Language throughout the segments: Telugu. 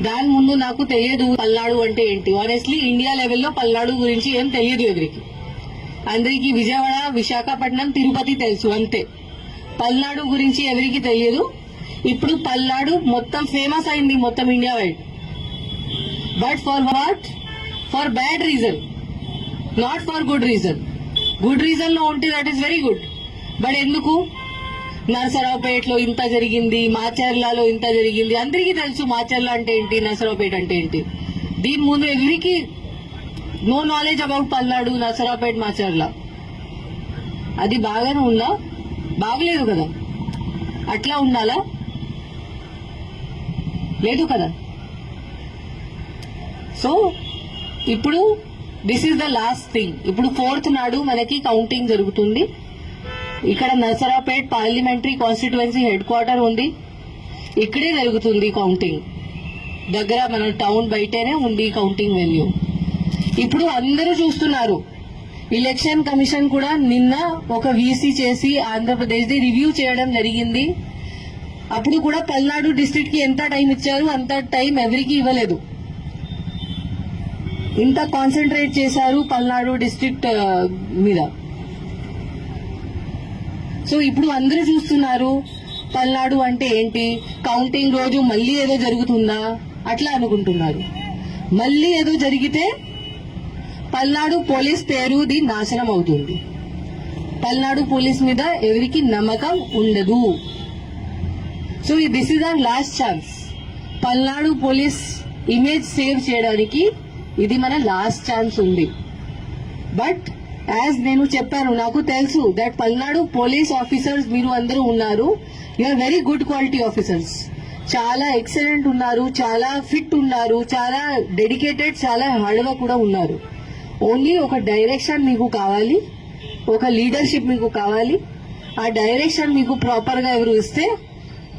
దాని ముందు నాకు తెలియదు పల్నాడు అంటే ఏంటి. ఆనెస్ట్లీ ఇండియా లెవెల్లో పల్నాడు గురించి ఏం తెలియదు ఎవరికి. అందరికీ విజయవాడ, విశాఖపట్నం, తిరుపతి తెలుసు అంతే. పల్నాడు గురించి ఎవరికి తెలియదు. ఇప్పుడు పల్నాడు మొత్తం ఫేమస్ అయింది మొత్తం India wide. But for what? For bad reason, not for good reason. Good reason లో ఉంటే that is very good. But ఎందుకు? నరసరావుపేటలో ఇంత జరిగింది, మాచర్లలో ఇంత జరిగింది. అందరికీ తెలుసు మాచర్ల అంటే ఏంటి, నరసరావుపేట అంటే ఏంటి. దీని ముందు ఎవరికి no knowledge about Palnadu, Narasaraopet, Macherla. అది బాగానే ఉందా? బాగలేదు కదా. అట్లా ఉండాలా? లేదు కదా. సో ఇప్పుడు this is the last thing. ఇప్పుడు 4th నాడు మనకి కౌంటింగ్ జరుగుతుంది. ఇక్కడ Narasaraopet parliamentary constituency head quarter ఉంది. ఇక్కడే జరుగుతుంది కౌంటింగ్. దగ్గర మన టౌన్ బయటనే ఉంది కౌంటింగ్ వెన్యూ. ఇప్పుడు అందరూ చూస్తున్నారు. ఎలక్షన్ కమిషన్ కూడా నిన్న ఒక వీసీ చేసి ఆంధ్రప్రదేశ్ ది రివ్యూ చేయడం జరిగింది. అప్పుడు కూడా పల్నాడు డిస్ట్రిక్ట్ కి ఎంత టైం ఇచ్చారు, అంత టైం ఎవరికి ఇవ్వలేదు. ఇంత కాన్సన్ట్రేట్ చేశారు పల్నాడు డిస్ట్రిక్ట్ మీద. సో ఇప్పుడు అందరూ చూస్తున్నారు పల్నాడు అంటే ఏంటి, కౌంటింగ్ రోజు మళ్ళీ ఏదో జరుగుతుందా అట్లా అనుకుంటున్నారు. మళ్ళీ ఏదో జరిగితే పల్నాడు పోలీస్ పేరుది నాశనం అవుతుంది. పల్నాడు పోలీస్ మీద ఎవరికి నమ్మకం ఉండదు. So this is our last chance. Palnadu police image save చేయడానికి ఇది మన లాస్ట్ ఛాన్స్ ఉంది. బట్ యాజ్ నేను చెప్పాను, నాకు తెలుసు దట్ పల్నాడు పోలీస్ ఆఫీసర్స్ మీరు అందరూ ఉన్నారు. You are very good quality officers. చాలా ఎక్సలెంట్ ఉన్నారు, చాలా ఫిట్ ఉన్నారు, చాలా డెడికేటెడ్, చాలా హార్డ్ వర్క్ కూడా ఉన్నారు. ఓన్లీ ఒక డైరెక్షన్ మీకు కావాలి, ఒక లీడర్షిప్ మీకు కావాలి. ఆ డైరెక్షన్ మీకు ప్రాపర్ గా ఎవరు ఇస్తే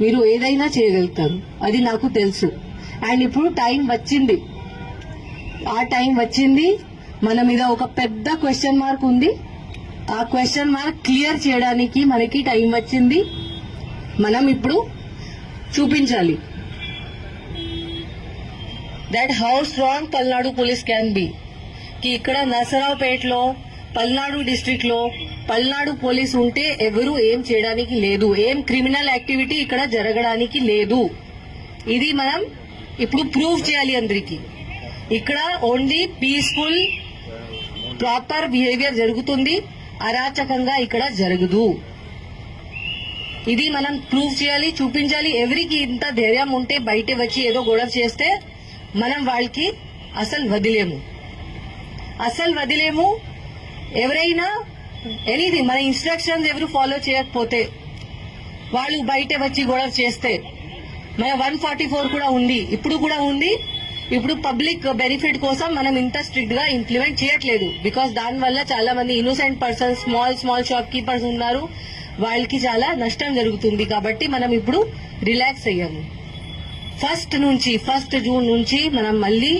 మీరు ఏదైనా చేయగలుగుతారు. అది నాకు తెలుసు. అండ్ ఇప్పుడు టైం వచ్చింది. ఆ టైం వచ్చింది. మన మీద ఒక పెద్ద క్వశ్చన్ మార్క్ ఉంది. ఆ క్వశ్చన్ మార్క్ క్లియర్ చేయడానికి మనకి టైం వచ్చింది. మనం ఇప్పుడు చూపించాలి that how strong Palnadu police can be. కి ఇక్కడ నరసరావుపేటలో, పల్నాడు డిస్ట్రిక్ట్ లో పల్నాడు పోలీస్ ఉంటే ఎవరు ఏం చేయడానికి లేదు, ఏం క్రిమినల్ యాక్టివిటీ ఇక్కడ జరగడానికి లేదు. ఇది మనం ఇప్పుడు ప్రూవ్ చేయాలి అందరికీ. ఇక్కడ ఓన్లీ పీస్ఫుల్ ప్రాపర్ బిహేవియర్ జరుగుతుంది, అరాచకంగా ఇక్కడ జరగదు. ఇది మనం ప్రూవ్ చేయాలి, చూపించాలి. ఎవరికి ఇంత ధైర్యం ఉంటే బయట వచ్చి ఏదో గొడవ చేస్తే మనం వాళ్ళకి అసలు వదిలేము. ఎవరైనా ఎనీథింగ్ మన ఇన్స్ట్రక్షన్స్ ఎవరు ఫాలో చేయకపోతే, వాళ్ళు బయట వచ్చి గొడవ చేస్తే, మన 144 కూడా ఉంది, ఇప్పుడు కూడా ఉంది. ఇప్పుడు పబ్లిక్ బెనిఫిట్ కోసం మనం ఇంత స్ట్రిక్ట్ గా ఇంప్లిమెంట్ చేయట్లేదు. బికాస్ దాని వల్ల చాలా మంది innocent persons, small shop keepers ఉన్నారు, వాళ్ళకి చాలా నష్టం జరుగుతుంది. కాబట్టి మనం ఇప్పుడు రిలాక్స్ అయ్యాము. 1 జూన్ నుంచి మనం మళ్ళీ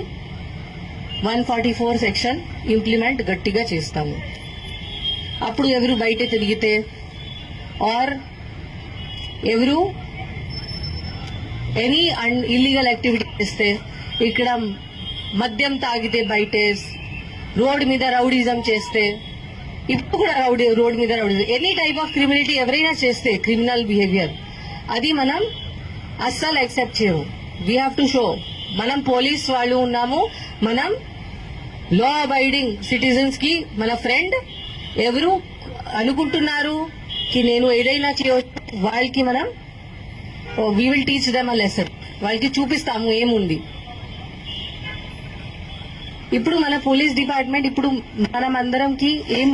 144 సెక్షన్ ఇంప్లిమెంట్ గట్టిగా చేస్తాము. అప్పుడు ఎవరు బయట తిరిగితే ఆర్ ఎవరు ఎనీ ఇల్లీగల్ యాక్టివిటీ చేస్తే, ఇక్కడ మద్యం తాగితే బయటే, రోడ్ మీద రౌడీజం చేస్తే, ఇప్పుడు కూడా రోడ్ మీద రౌడీజం, ఎనీ టైప్ ఆఫ్ క్రిమినిటీ ఎవరైనా చేస్తే, క్రిమినల్ బిహేవియర్, అది మనం అస్సలు యాక్సెప్ట్ చేయము. వీ హ్యావ్ టు షో మనం పోలీస్ వాళ్ళు ఉన్నాము, మనం లా అబైడింగ్ సిటిజన్స్ కి మన ఫ్రెండ్. ఎవరు అనుకుంటున్నారు కి నేను ఏదైనా చేయవచ్చు, వాళ్ళకి మనం we will teach them a lesson. వాళ్ళకి చూపిస్తాము ఏముంది. ఇప్పుడు మన పోలీస్ డిపార్ట్మెంట్ ఇప్పుడు మనం అందరంకి ఏం